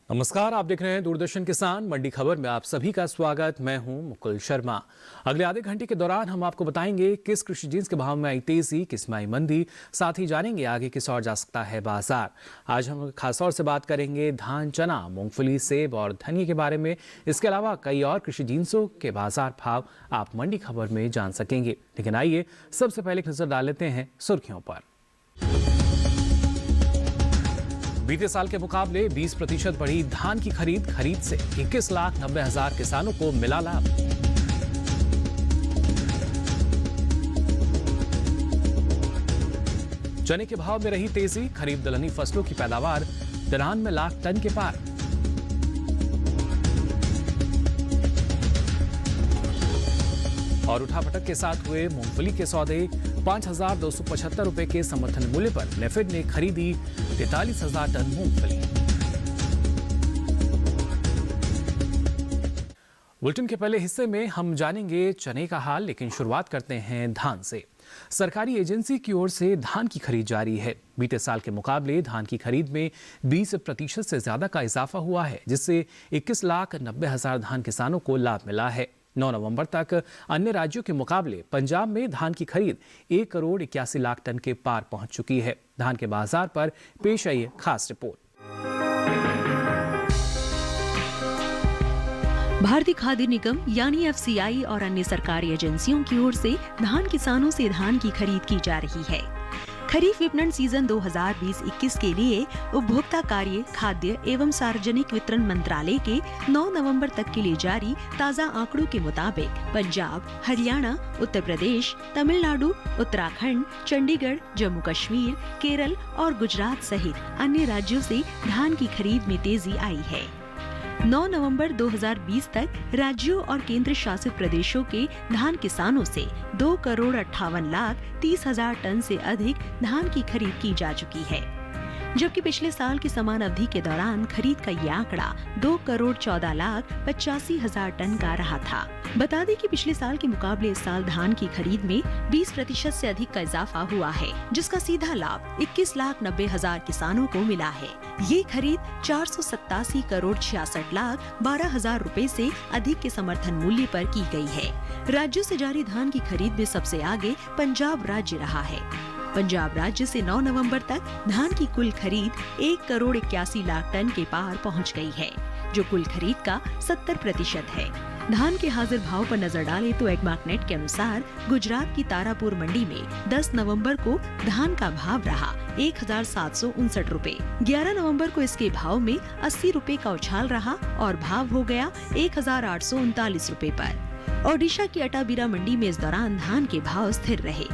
नमस्कार, आप देख रहे हैं दूरदर्शन किसान मंडी खबर में आप सभी का स्वागत। मैं हूं मुकुल शर्मा। अगले आधे घंटे के दौरान हम आपको बताएंगे किस कृषि जिन्स के भाव में आई तेजी, किस में आई मंदी, साथ ही जानेंगे आगे किस और जा सकता है बाजार। आज हम खासतौर से बात करेंगे धान, चना, मूंगफली, सेब और धनिया के बारे में। इसके अलावा कई और कृषि जिन्सों के बाजार भाव आप मंडी खबर में जान सकेंगे। लेकिन आइए सबसे पहले एक नजर डाल लेते हैं सुर्खियों पर। बीते साल के मुकाबले 20% बढ़ी धान की खरीद से 21,90,000 किसानों को मिला लाभ। चने के भाव में रही तेजी, खरीफ दलहनी फसलों की पैदावार 93 लाख टन के पार। और उठापटक के साथ हुए मूंगफली के सौदे 5,275 रुपए के समर्थन मूल्य पर नेफेड ने खरीदी 43,000 टन मूंगफली। बुलेटिन के पहले हिस्से में हम जानेंगे चने का हाल, लेकिन शुरुआत करते हैं धान से। सरकारी एजेंसी की ओर से धान की खरीद जारी है। बीते साल के मुकाबले धान की खरीद में 20% से ज्यादा का इजाफा हुआ है, जिससे 21,90,000 धान किसानों को लाभ मिला है। 9 नवंबर तक अन्य राज्यों के मुकाबले पंजाब में धान की खरीद 1,81,00,000 टन के पार पहुंच चुकी है। धान के बाजार पर पेश आई खास रिपोर्ट। भारतीय खाद्य निगम यानी एफसीआई और अन्य सरकारी एजेंसियों की ओर से धान किसानों से धान की खरीद की जा रही है। खरीफ विपणन सीजन 2020-21 के लिए उपभोक्ता कार्य, खाद्य एवं सार्वजनिक वितरण मंत्रालय के 9 नवंबर तक के लिए जारी ताज़ा आंकड़ों के मुताबिक पंजाब, हरियाणा, उत्तर प्रदेश, तमिलनाडु, उत्तराखंड, चंडीगढ़, जम्मू कश्मीर, केरल और गुजरात सहित अन्य राज्यों से धान की खरीद में तेजी आई है। 9 नवंबर 2020 तक राज्यों और केंद्र शासित प्रदेशों के धान किसानों से 2,58,30,000 टन से अधिक धान की खरीद की जा चुकी है, जबकि पिछले साल की समान अवधि के दौरान खरीद का ये आंकड़ा 2,14,85,000 टन का रहा था। बता दें कि पिछले साल के मुकाबले इस साल धान की खरीद में 20% से अधिक का इजाफा हुआ है, जिसका सीधा लाभ 21,90,000 किसानों को मिला है। ये खरीद 487,66,12,000 रुपए से अधिक के समर्थन मूल्य पर की गई है। राज्यों से जारी धान की खरीद में सबसे आगे पंजाब राज्य रहा है। पंजाब राज्य से 9 नवंबर तक धान की कुल खरीद 1,81,00,000 टन के पार पहुंच गई है, जो कुल खरीद का 70% है। धान के हाजिर भाव पर नजर डालें तो एग्मार्कनेट के अनुसार गुजरात की तारापुर मंडी में 10 नवंबर को धान का भाव रहा 1,759 रुपए। 11 नवंबर को इसके भाव में 80 रुपए का उछाल रहा और भाव हो गया 1,839 रुपए पर। ओडिशा की अटाबीरा मंडी में इस दौरान धान के भाव स्थिर रहे।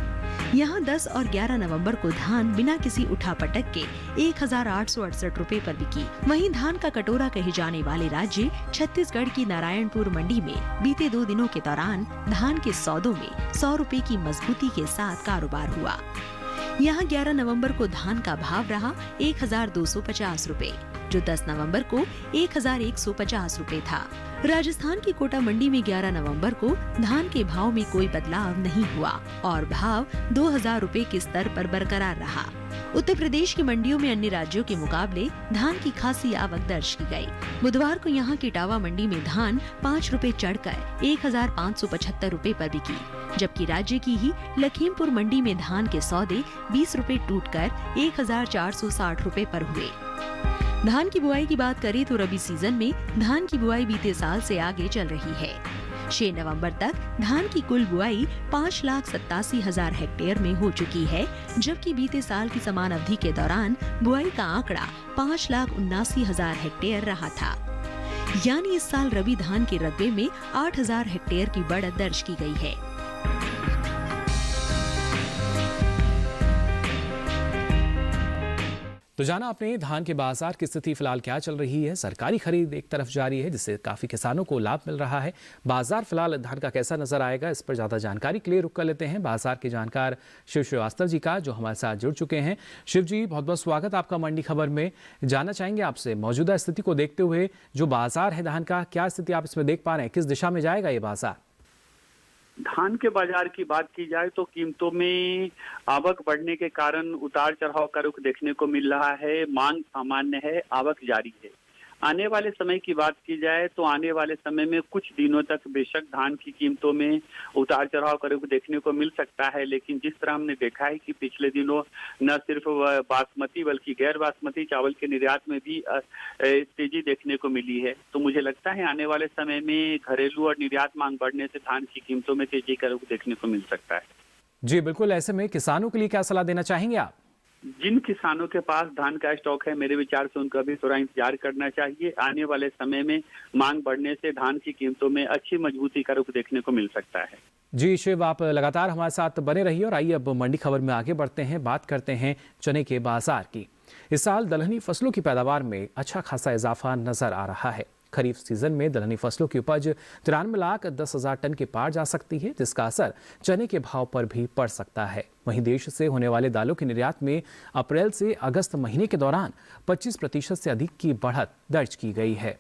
यहाँ 10 और 11 नवंबर को धान बिना किसी उठापटक के 1,868 रुपए पर बिकी। वहीं धान का कटोरा कहे जाने वाले राज्य छत्तीसगढ़ की नारायणपुर मंडी में बीते 2 दिनों के दौरान धान के सौदों में 100 रुपए की मजबूती के साथ कारोबार हुआ। यहाँ 11 नवंबर को धान का भाव रहा 1,250 रुपए, जो 10 नवंबर को 1,150 रुपए था। राजस्थान की कोटा मंडी में 11 नवंबर को धान के भाव में कोई बदलाव नहीं हुआ और भाव 2,000 रुपए के स्तर पर बरकरार रहा। उत्तर प्रदेश की मंडियों में अन्य राज्यों के मुकाबले धान की खासी आवक दर्ज की गई। बुधवार को यहाँ की इटावा मंडी में धान 5 रुपए चढ़कर 1,575 रुपए पर बिकी, जबकि राज्य की ही लखीमपुर मंडी में धान के सौदे 20 रुपए टूटकर 1,460 रुपए पर हुए। धान की बुआई की बात करें तो रबी सीजन में धान की बुआई बीते साल से आगे चल रही है। 6 नवंबर तक धान की कुल बुआई 5,87,000 हेक्टेयर में हो चुकी है, जबकि बीते साल की समान अवधि के दौरान बुआई का आंकड़ा 5,79,000 हेक्टेयर रहा था। यानी इस साल रबी धान के रकबे में 8,000 हेक्टेयर की बढ़त दर्ज की गई है। तो जाना आपने धान के बाजार की स्थिति फिलहाल क्या चल रही है। सरकारी खरीद एक तरफ जारी है, जिससे काफी किसानों को लाभ मिल रहा है। बाजार फिलहाल धान का कैसा नजर आएगा, इस पर ज्यादा जानकारी के लिए रुक कर लेते हैं बाजार के जानकार शिव श्रीवास्तव जी का, जो हमारे साथ जुड़ चुके हैं। शिव जी, बहुत बहुत स्वागत आपका मंडी खबर में। जानना चाहेंगे आपसे मौजूदा स्थिति को देखते हुए जो बाजार है धान का, क्या स्थिति आप इसमें देख पा रहे हैं, किस दिशा में जाएगा ये बाजार? धान के बाजार की बात की जाए तो कीमतों में आवक बढ़ने के कारण उतार चढ़ाव का रुख देखने को मिल रहा है। मांग सामान्य है, आवक जारी है। आने वाले समय की बात की जाए तो आने वाले समय में कुछ दिनों तक बेशक धान की कीमतों में उतार चढ़ाव करे को देखने को मिल सकता है, लेकिन जिस तरह हमने देखा है कि पिछले दिनों न सिर्फ बासमती बल्कि गैर बासमती चावल के निर्यात में भी तेजी देखने को मिली है। तो मुझे लगता है आने वाले समय में घरेलू और निर्यात मांग बढ़ने से धान की कीमतों में तेजी करे को देखने को मिल सकता है। जी बिल्कुल, ऐसे में किसानों के लिए क्या सलाह देना चाहेंगे आप? जिन किसानों के पास धान का स्टॉक है, मेरे विचार से उनका भी थोड़ा इंतजार करना चाहिए। आने वाले समय में मांग बढ़ने से धान की कीमतों में अच्छी मजबूती का रुख देखने को मिल सकता है। जी शिव, आप लगातार हमारे साथ बने रहिए और आइए अब मंडी खबर में आगे बढ़ते हैं, बात करते हैं चने के बाजार की। इस साल दलहनी फसलों की पैदावार में अच्छा खासा इजाफा नजर आ रहा है। खरीफ सीजन में दलहनी फसलों की उपज 93,10,000 टन के पार जा सकती है, जिसका असर चने के भाव पर भी पड़ सकता है। वहीं देश से होने वाले दालों के निर्यात में अप्रैल से अगस्त महीने के दौरान 25% से अधिक की बढ़त दर्ज की गई है।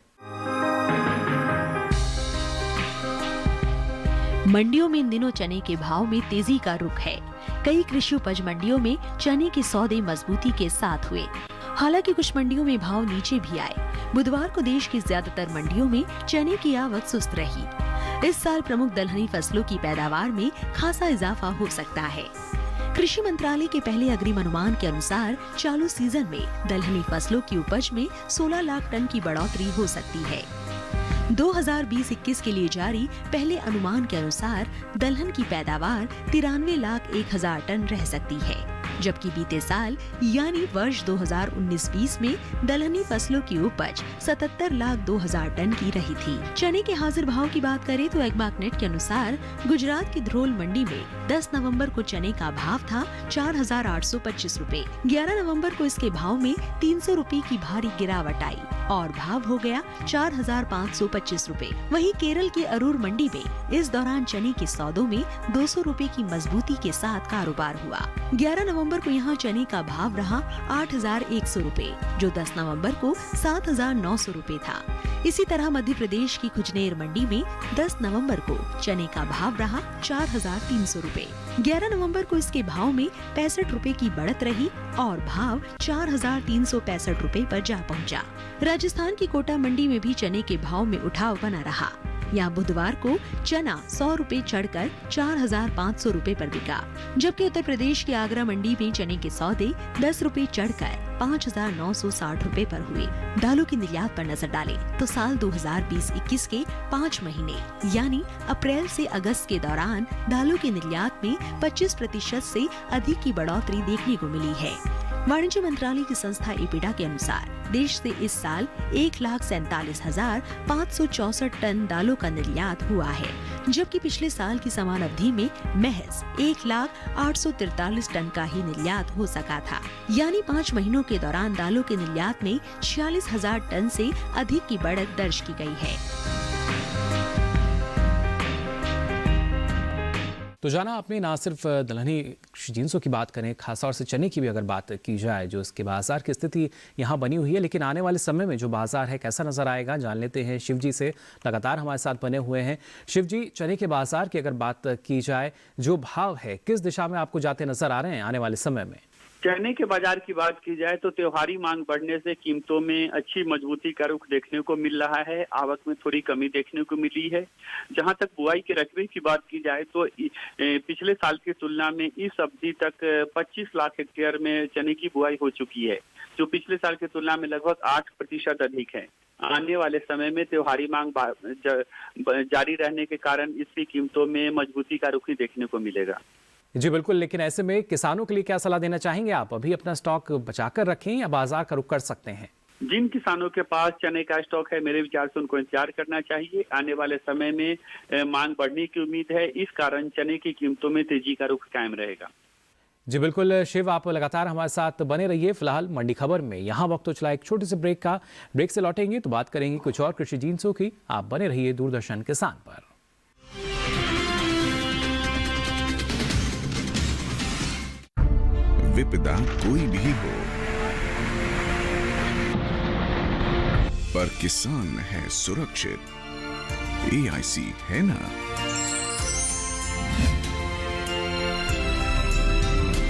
मंडियों में इन दिनों चने के भाव में तेजी का रुख है। कई कृषि उपज मंडियों में चने के सौदे मजबूती के साथ हुए, हालांकि कुछ मंडियों में भाव नीचे भी आए। बुधवार को देश की ज्यादातर मंडियों में चने की आवक सुस्त रही। इस साल प्रमुख दलहनी फसलों की पैदावार में खासा इजाफा हो सकता है। कृषि मंत्रालय के पहले अग्रिम अनुमान के अनुसार चालू सीजन में दलहनी फसलों की उपज में 16 लाख टन की बढ़ोतरी हो सकती है। 2020-21 के लिए जारी पहले अनुमान के अनुसार दलहन की पैदावार 93,01,000 टन रह सकती है, जबकि बीते साल यानी वर्ष 2019-20 में दलहनी फसलों की उपज 77,02,000 टन की रही थी। चने के हाजिर भाव की बात करें तो एग्मार्कनेट के अनुसार गुजरात की ध्रोल मंडी में 10 नवंबर को चने का भाव था 4,825 रुपए। 11 नवंबर को इसके भाव में 300 रुपए की भारी गिरावट आई और भाव हो गया 4,525 रुपए। वहीं केरल की अरूर मंडी में इस दौरान चने के सौदों में 200 रुपए की मजबूती के साथ कारोबार हुआ। 11 नवंबर को यहाँ चने का भाव रहा 8,100 रुपए, जो 10 नवंबर को 7,900 रुपए था। इसी तरह मध्य प्रदेश की खुजनेर मंडी में 10 नवंबर को चने का भाव रहा 4,300 रुपए। 11 नवंबर को इसके भाव में 65 रुपए की बढ़त रही और भाव 4,365 रुपए पर जा पहुंचा। राजस्थान की कोटा मंडी में भी चने के भाव में उठाव बना रहा। यहाँ बुधवार को चना 100 रुपए चढ़कर 4,500 रुपए पर बिका, जबकि उत्तर प्रदेश की आगरा मंडी में चने के सौदे 10 रुपए चढ़कर 5,960 रुपए पर हुए। दालों की निर्यात पर नजर डालें तो साल 2020-21 के 5 महीने यानी अप्रैल से अगस्त के दौरान दालों के निर्यात में 25% से अधिक की बढ़ोतरी देखने को मिली है। वाणिज्य मंत्रालय की संस्था एपिडा के अनुसार देश से इस साल 1,47,564 टन दालों का निर्यात हुआ है, जबकि पिछले साल की समान अवधि में महज 1,843 टन का ही निर्यात हो सका था। यानी 5 महीनों के दौरान दालों के निर्यात में 46,000 टन से अधिक की बढ़त दर्ज की गई है। तो जाना आपने ना सिर्फ दलहनी जींसों की बात करें, खासतौर से चने की भी अगर बात की जाए, जो इसके बाजार की स्थिति यहाँ बनी हुई है, लेकिन आने वाले समय में जो बाजार है कैसा नजर आएगा, जान लेते हैं शिव जी से, लगातार हमारे साथ बने हुए हैं। शिव जी, चने के बाजार की अगर बात की जाए, जो भाव है किस दिशा में आपको जाते नजर आ रहे हैं आने वाले समय में? चने के बाजार की बात की जाए तो त्योहारी मांग बढ़ने से कीमतों में अच्छी मजबूती का रुख देखने को मिल रहा है। आवक में थोड़ी कमी देखने को मिली है। जहां तक बुआई के रकबे की बात की जाए तो पिछले साल की तुलना में इस अवधि तक 25 लाख हेक्टेयर में चने की बुआई हो चुकी है, जो पिछले साल की तुलना में लगभग 8% अधिक है। आने वाले समय में त्योहारी मांग जारी रहने के कारण इसकी कीमतों में मजबूती का रुख ही देखने को मिलेगा। जी बिल्कुल, लेकिन ऐसे में किसानों के लिए क्या सलाह देना चाहेंगे आप? अभी अपना स्टॉक बचाकर रखें या बाजार का रुख कर सकते हैं? जिन किसानों के पास चने का स्टॉक है, मेरे विचार से उनको इंतजार करना चाहिए। आने वाले समय में मांग बढ़ने की उम्मीद है, इस कारण चने की कीमतों में तेजी का रुख कायम रहेगा। जी बिल्कुल शिव, आप लगातार हमारे साथ बने रहिए। फिलहाल मंडी खबर में यहाँ वक्त तो चला एक छोटे से ब्रेक का। ब्रेक से लौटेंगे तो बात करेंगे कुछ और कृषि जींसों की। आप बने रहिए दूरदर्शन किसान पर। विपदा कोई भी हो, पर किसान है सुरक्षित। AIC है ना।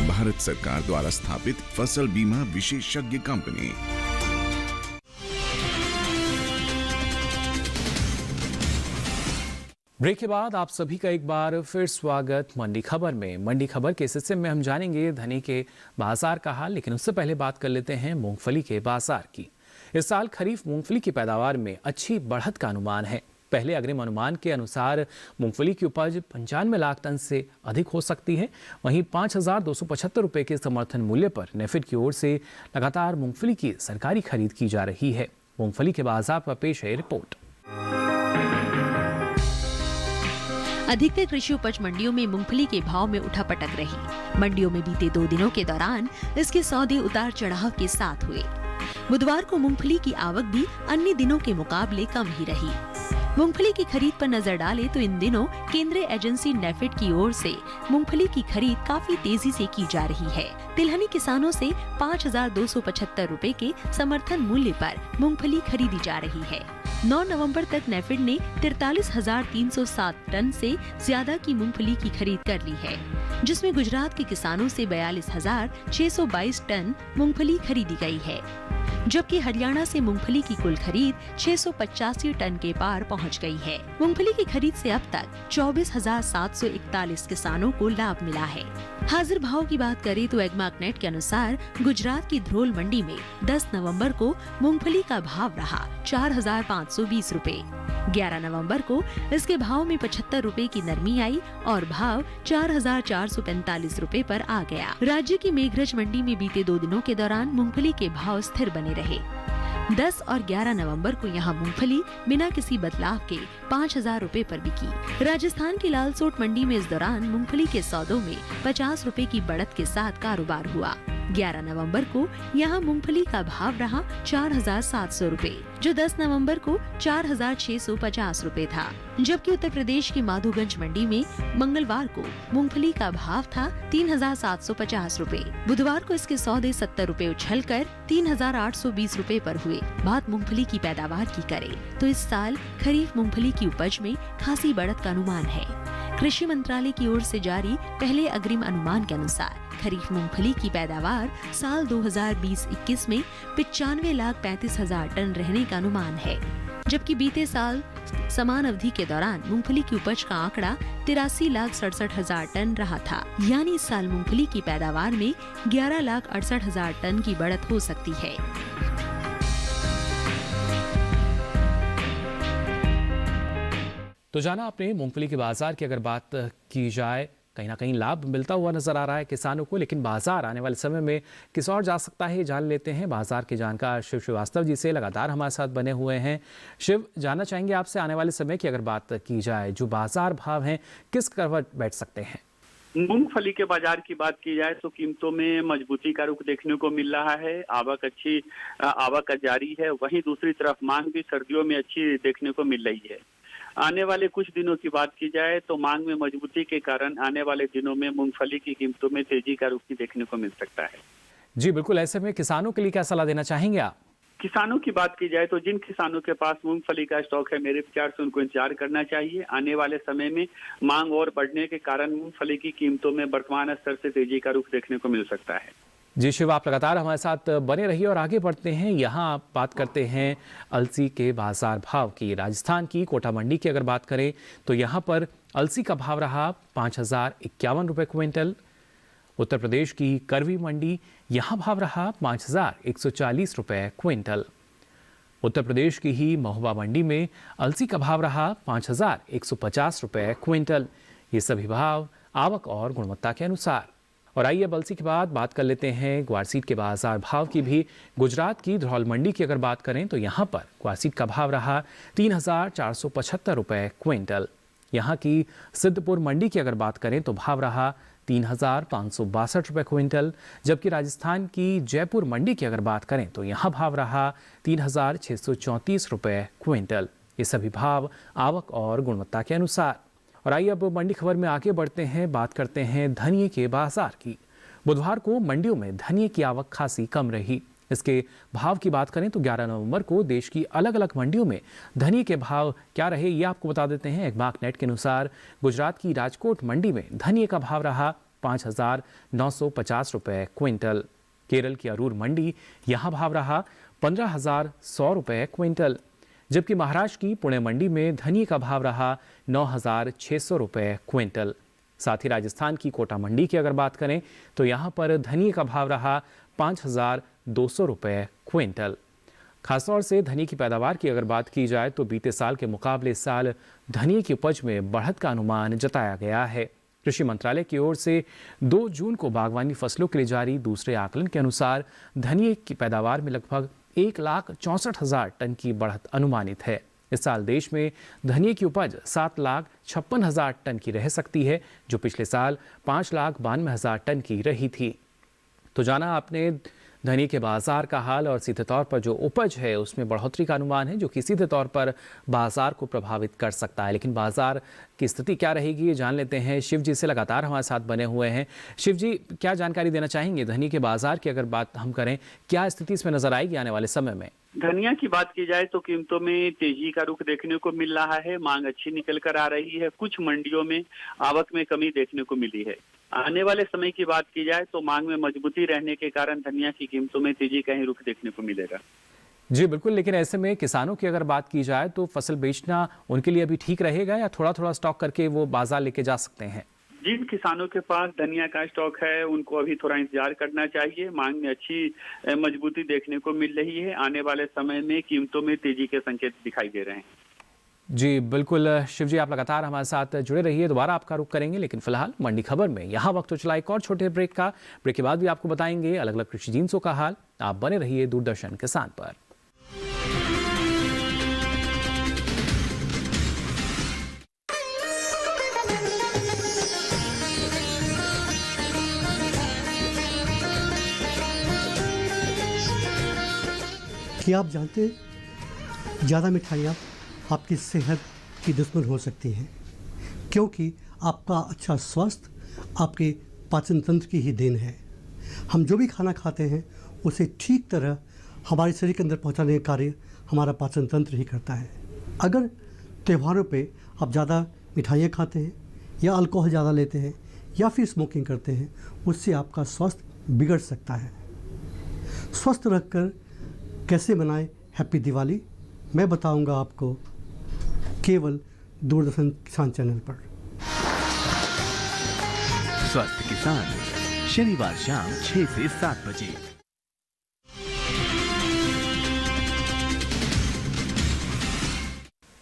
भारत सरकार द्वारा स्थापित फसल बीमा विशेषज्ञ कंपनी। ब्रेक के बाद आप सभी का एक बार फिर स्वागत मंडी खबर में। मंडी खबर के इस हिस्से में हम जानेंगे धनी के बाजार का हाल, लेकिन उससे पहले बात कर लेते हैं मूंगफली के बाजार की। इस साल खरीफ मूंगफली की पैदावार में अच्छी बढ़त का अनुमान है। पहले अग्रिम अनुमान के अनुसार मूंगफली की उपज 95 लाख टन से अधिक हो सकती है। वहीं 5,275 रुपये के समर्थन मूल्य पर नेफेड की ओर से लगातार मूंगफली की सरकारी खरीद की जा रही है। मूंगफली के बाजार पर पेश है रिपोर्ट। अधिकतर कृषि उपज मंडियों में मूंगफली के भाव में उठापटक रही। मंडियों में बीते 2 दिनों के दौरान इसके सौदे उतार चढ़ाव के साथ हुए। बुधवार को मूंगफली की आवक भी अन्य दिनों के मुकाबले कम ही रही। मूंगफली की खरीद पर नजर डालें तो इन दिनों केंद्रीय एजेंसी नेफेड की ओर से मूंगफली की खरीद काफी तेजी से की जा रही है। तिलहनी किसानों से 5,275 रुपए के समर्थन मूल्य पर मूंगफली खरीदी जा रही है। 9 नवंबर तक नेफेड ने 43,307 टन से ज्यादा की मूंगफली की खरीद कर ली है, जिसमें गुजरात के किसानों से 42,622 टन मूंगफली खरीदी गई है, जबकि हरियाणा से मूंगफली की कुल खरीद 685 टन के पार पहुंच गई है। मूंगफली की खरीद से अब तक 24,741 किसानों को लाभ मिला है। हाजिर भाव की बात करें तो एग्मार्कनेट के अनुसार गुजरात की ध्रोल मंडी में 10 नवंबर को मूंगफली का भाव रहा 4,520 रुपए। 11 नवंबर को इसके भाव में 75 रुपए की नरमी आई और भाव 4,445 रुपए पर आ गया। राज्य की मेघरज मंडी में बीते 2 दिनों के दौरान मूंगफली के भाव स्थिर बने रहे। 10 और 11 नवंबर को यहां मूंगफली बिना किसी बदलाव के 5,000 रुपए पर बिकी। राजस्थान की लालसोट मंडी में इस दौरान मूंगफली के सौदों में 50 रुपए की बढ़त के साथ कारोबार हुआ। 11 नवंबर को यहां मूंगफली का भाव रहा 4,700 रुपए, जो 10 नवंबर को 4,650 रुपए था। जबकि उत्तर प्रदेश की माधोगंज मंडी में मंगलवार को मूंगफली का भाव था 3,750 रुपए। बुधवार को इसके सौदे 70 रुपए उछलकर 3,820 रुपए पर हुए। बात मूंगफली की पैदावार की करें तो इस साल खरीफ मूंगफली की उपज में खासी बढ़त का अनुमान है। कृषि मंत्रालय की ओर से जारी पहले अग्रिम अनुमान के अनुसार खरीफ मूंगफली की पैदावार साल 2020-21 में 95,35,000 टन रहने का अनुमान है, जबकि बीते साल समान अवधि के दौरान मूंगफली की उपज का आंकड़ा 83,67,000 टन रहा था। यानी इस साल मूंगफली की पैदावार में 11,68,000 टन की बढ़त हो सकती है। तो जाना आपने मूंगफली के बाजार की। अगर बात की जाए, कहीं ना कहीं लाभ मिलता हुआ नजर आ रहा है किसानों को, लेकिन बाजार आने वाले समय में किस और जा सकता है, जान लेते हैं बाजार के जानकार शिव श्रीवास्तव जी से। लगातार हमारे साथ बने हुए हैं। शिव, जानना चाहेंगे आपसे आने वाले समय की अगर बात की जाए, जो बाजार भाव हैं किस करवट बैठ सकते हैं? मूंगफली के बाजार की बात की जाए तो कीमतों में मजबूती का रुख देखने को मिल रहा है। आवक जारी है। वहीं दूसरी तरफ मांग भी सर्दियों में अच्छी देखने को मिल रही है। आने वाले कुछ दिनों की बात की जाए तो मांग में मजबूती के कारण आने वाले दिनों में मूंगफली की कीमतों में तेजी का रुख भी देखने को मिल सकता है। जी बिल्कुल। ऐसे में किसानों के लिए क्या सलाह देना चाहेंगे आप? किसानों की बात की जाए तो जिन किसानों के पास मूंगफली का स्टॉक है, मेरे विचार से उनको इंतजार करना चाहिए। आने वाले समय में मांग और बढ़ने के कारण मूंगफली की कीमतों में वर्तमान स्तर से तेजी का रुख देखने को मिल सकता है। जी शिव, आप लगातार हमारे साथ बने रहिए और आगे बढ़ते हैं। यहाँ आप बात करते हैं अलसी के बाजार भाव की। राजस्थान की कोटा मंडी की अगर बात करें तो यहाँ पर अलसी का भाव रहा 5,051 रुपये क्विंटल। उत्तर प्रदेश की करवी मंडी, यहाँ भाव रहा 5,140 रुपये क्विंटल। उत्तर प्रदेश की ही महोबा मंडी में अलसी का भाव रहा 5,150 रुपये क्विंटल। ये सभी भाव आवक और गुणवत्ता के अनुसार। और आइए अब अलसी के बाद बात कर लेते हैं ग्वारसीड के बाजार भाव की भी। गुजरात की ध्रोल मंडी की अगर बात करें तो यहाँ पर ग्वारसीड का भाव रहा 3,475 रुपये क्विंटल। यहाँ की सिद्धपुर मंडी की अगर बात करें तो भाव रहा 3,562 रुपये क्विंटल। जबकि राजस्थान की जयपुर मंडी की अगर बात करें तो यहाँ भाव रहा 3,634 रुपये क्विंटल। ये सभी भाव आवक और गुणवत्ता के अनुसार। और आइए अब मंडी खबर में आगे बढ़ते हैं। बात करते हैं धनिये के बाजार की। बुधवार को मंडियों में धनिये की आवक खासी कम रही। इसके भाव की बात करें तो 11 नवंबर को देश की अलग अलग मंडियों में धनिये के भाव क्या रहे, ये आपको बता देते हैं। एग्मार्कनेट के अनुसार गुजरात की राजकोट मंडी में धनिये का भाव रहा 5,950 रुपये क्विंटल। केरल की अरूर मंडी, यहाँ भाव रहा 15,100 रुपये क्विंटल। जबकि महाराष्ट्र की पुणे मंडी में धनिये का भाव रहा 9,600 रुपये क्विंटल। साथ ही राजस्थान की कोटा मंडी की अगर बात करें तो यहाँ पर धनिये का भाव रहा 5,200 रुपये क्विंटल। खासतौर से धनिये की पैदावार की अगर बात की जाए तो बीते साल के मुकाबले इस साल धनिये की उपज में बढ़त का अनुमान जताया गया है। कृषि मंत्रालय की ओर से 2 जून को बागवानी फसलों के लिए जारी दूसरे आकलन के अनुसार धनिये की पैदावार में लगभग 1,64,000 टन की बढ़त अनुमानित है। इस साल देश में धनिये की उपज 7,56,000 टन की रह सकती है, जो पिछले साल 5,92,000 टन की रही थी। तो जाना आपने धनिये के बाजार का हाल और सीधे तौर पर जो उपज है उसमें बढ़ोतरी का अनुमान है, जो कि सीधे तौर पर बाजार को प्रभावित कर सकता है। लेकिन बाजार की स्थिति क्या रहेगी ये जान लेते हैं। शिव जी से लगातार हमारे साथ बने हुए हैं। शिव जी, क्या जानकारी देना चाहेंगे धनिये के बाजार की अगर बात हम करें, क्या स्थिति इसमें नजर आएगी आने वाले समय में? धनिया की बात की जाए तो कीमतों में तेजी का रुख देखने को मिल रहा है। मांग अच्छी निकल कर आ रही है। कुछ मंडियों में आवक में कमी देखने को मिली है। आने वाले समय की बात की जाए तो मांग में मजबूती रहने के कारण धनिया की कीमतों में तेजी का ही रुख देखने को मिलेगा। जी बिल्कुल, लेकिन ऐसे में किसानों की अगर बात की जाए तो फसल बेचना उनके लिए अभी ठीक रहेगा या थोड़ा थोड़ा स्टॉक करके वो बाजार लेके जा सकते हैं? जिन किसानों के पास धनिया का स्टॉक है उनको अभी थोड़ा इंतजार करना चाहिए। मांग में अच्छी मजबूती देखने को मिल रही है। आने वाले समय में कीमतों में तेजी के संकेत दिखाई दे रहे हैं। जी बिल्कुल शिव जी, आप लगातार हमारे साथ जुड़े रहिए, दोबारा आपका रुख करेंगे। लेकिन फिलहाल मंडी खबर में यहाँ वक्त तो चला एक और छोटे ब्रेक का। ब्रेक के बाद भी आपको बताएंगे अलग अलग कृषि जिन्सों का हाल। आप बने रहिए दूरदर्शन किसान पर। क्या आप जानते हैं ज़्यादा मिठाइयाँ आपकी सेहत की दुश्मन हो सकती हैं, क्योंकि आपका अच्छा स्वास्थ्य आपके पाचन तंत्र की ही देन है। हम जो भी खाना खाते हैं उसे ठीक तरह हमारे शरीर के अंदर पहुंचाने का कार्य हमारा पाचन तंत्र ही करता है। अगर त्योहारों पे आप ज़्यादा मिठाइयाँ खाते हैं या अल्कोहल ज़्यादा लेते हैं या फिर स्मोकिंग करते हैं, उससे आपका स्वास्थ्य बिगड़ सकता है। स्वस्थ रखकर कैसे मनाएं हैप्पी दिवाली, मैं बताऊंगा आपको केवल दूरदर्शन किसान चैनल पर। स्वस्थ किसान शनिवार शाम 6 से 7 बजे।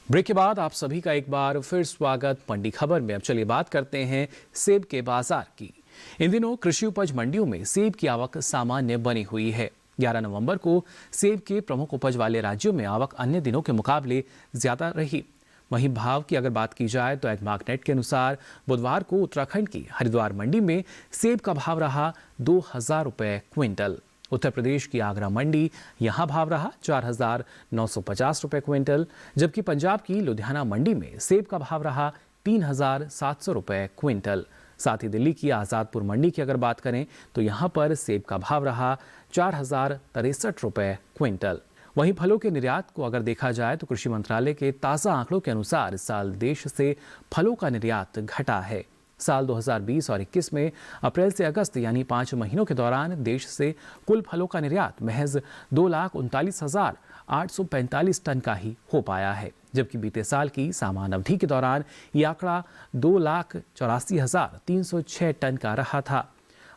ब्रेक के बाद आप सभी का एक बार फिर स्वागत मंडी खबर में। अब चलिए बात करते हैं सेब के बाजार की। इन दिनों कृषि उपज मंडियों में सेब की आवक सामान्य बनी हुई है। 11 नवंबर को सेब के प्रमुख उपज वाले राज्यों में आवक अन्य दिनों के मुकाबले ज्यादा रही। वहीं भाव की अगर बात की जाए तो एग्मार्कनेट के अनुसार बुधवार को उत्तराखंड की हरिद्वार मंडी में सेब का भाव रहा 2,000 रुपये क्विंटल। उत्तर प्रदेश की आगरा मंडी यहां भाव रहा 4,950 रुपये क्विंटल, जबकि पंजाब की लुधियाना मंडी में सेब का भाव रहा 3,700 रुपये क्विंटल। साथ ही दिल्ली की आज़ादपुर मंडी की अगर बात करें तो यहाँ पर सेब का भाव रहा 4,063 रुपये क्विंटल। वहीं फलों के निर्यात को अगर देखा जाए तो कृषि मंत्रालय के ताज़ा आंकड़ों के अनुसार इस साल देश से फलों का निर्यात घटा है। साल 2020 और 21 में अप्रैल से अगस्त यानी 5 महीनों के दौरान देश से कुल फलों का निर्यात महज 2,39,845 टन का ही हो पाया है, जबकि बीते साल की समान अवधि के दौरान ये आंकड़ा 2,84,306 टन का रहा था।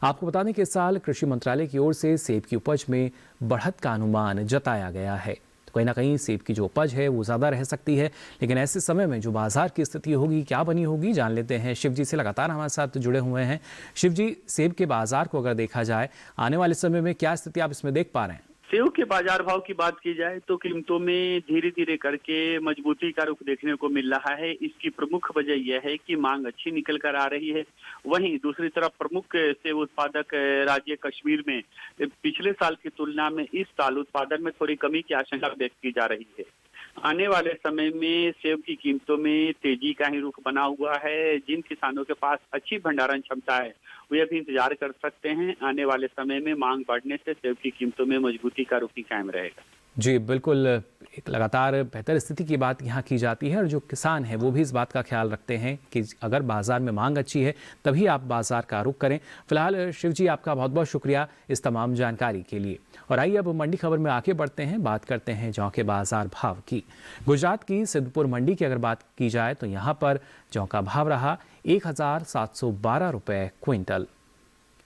आपको बता दें कि इस साल कृषि मंत्रालय की ओर से सेब की उपज में बढ़त का अनुमान जताया गया है। तो कहीं ना कहीं सेब की जो उपज है वो ज़्यादा रह सकती है, लेकिन ऐसे समय में जो बाजार की स्थिति होगी, क्या बनी होगी, जान लेते हैं। शिव जी से लगातार हमारे साथ जुड़े हुए हैं। शिव जी, सेब के बाजार को अगर देखा जाए आने वाले समय में क्या स्थिति आप इसमें देख पा रहे हैं? सेब के बाजार भाव की बात की जाए तो कीमतों में धीरे धीरे करके मजबूती का रुख देखने को मिल रहा है। इसकी प्रमुख वजह यह है कि मांग अच्छी निकल कर आ रही है। वहीं दूसरी तरफ प्रमुख सेब उत्पादक राज्य कश्मीर में पिछले साल की तुलना में इस साल उत्पादन में थोड़ी कमी की आशंका व्यक्त की जा रही है। आने वाले समय में सेब की कीमतों में तेजी का ही रुख बना हुआ है। जिन किसानों के पास अच्छी भंडारण क्षमता है वे अभी इंतजार कर सकते हैं। आने वाले समय में मांग बढ़ने से सेब की कीमतों में मजबूती का रुख ही कायम रहेगा। जी बिल्कुल, एक लगातार बेहतर स्थिति की बात यहाँ की जाती है और जो किसान हैं वो भी इस बात का ख्याल रखते हैं कि अगर बाज़ार में मांग अच्छी है तभी आप बाज़ार का रुख करें। फिलहाल शिव जी, आपका बहुत बहुत शुक्रिया इस तमाम जानकारी के लिए। और आइए अब मंडी खबर में आगे बढ़ते हैं, बात करते हैं जौ के बाज़ार भाव की। गुजरात की सिद्धपुर मंडी की अगर बात की जाए तो यहाँ पर जौ का भाव रहा 1712 रुपये क्विंटल।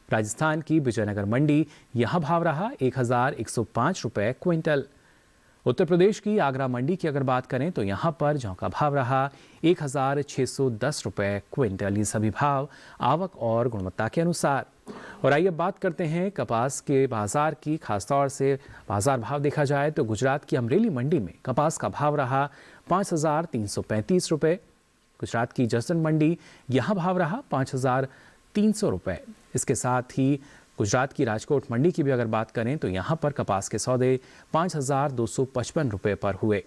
राजस्थान की विजयनगर मंडी, यहाँ भाव रहा 1105 रुपये क्विंटल। उत्तर प्रदेश की आगरा मंडी की अगर बात करें तो यहाँ पर जौ का भाव रहा 1610 रुपये क्विंटल। ये सभी भाव आवक और गुणवत्ता के अनुसार। और आइए बात करते हैं कपास के बाजार की। खासतौर से बाजार भाव देखा जाए तो गुजरात की अमरेली मंडी में कपास का भाव रहा 5335 रुपये। गुजरात की जसदण मंडी, यहाँ भाव रहा 5300 रुपये। इसके साथ ही गुजरात की राजकोट मंडी की भी अगर बात करें तो यहाँ पर कपास के सौदे 5255 रुपये पर हुए।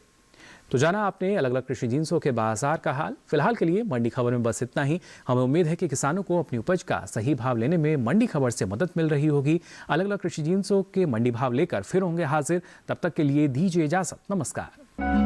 तो जाना आपने अलग अलग कृषि जिन्सों के बाजार का हाल। फिलहाल के लिए मंडी खबर में बस इतना ही। हमें उम्मीद है कि किसानों को अपनी उपज का सही भाव लेने में मंडी खबर से मदद मिल रही होगी। अलग अलग कृषि जिन्सों के मंडी भाव लेकर फिर होंगे हाजिर। तब तक के लिए दीजिए इजाजत। नमस्कार।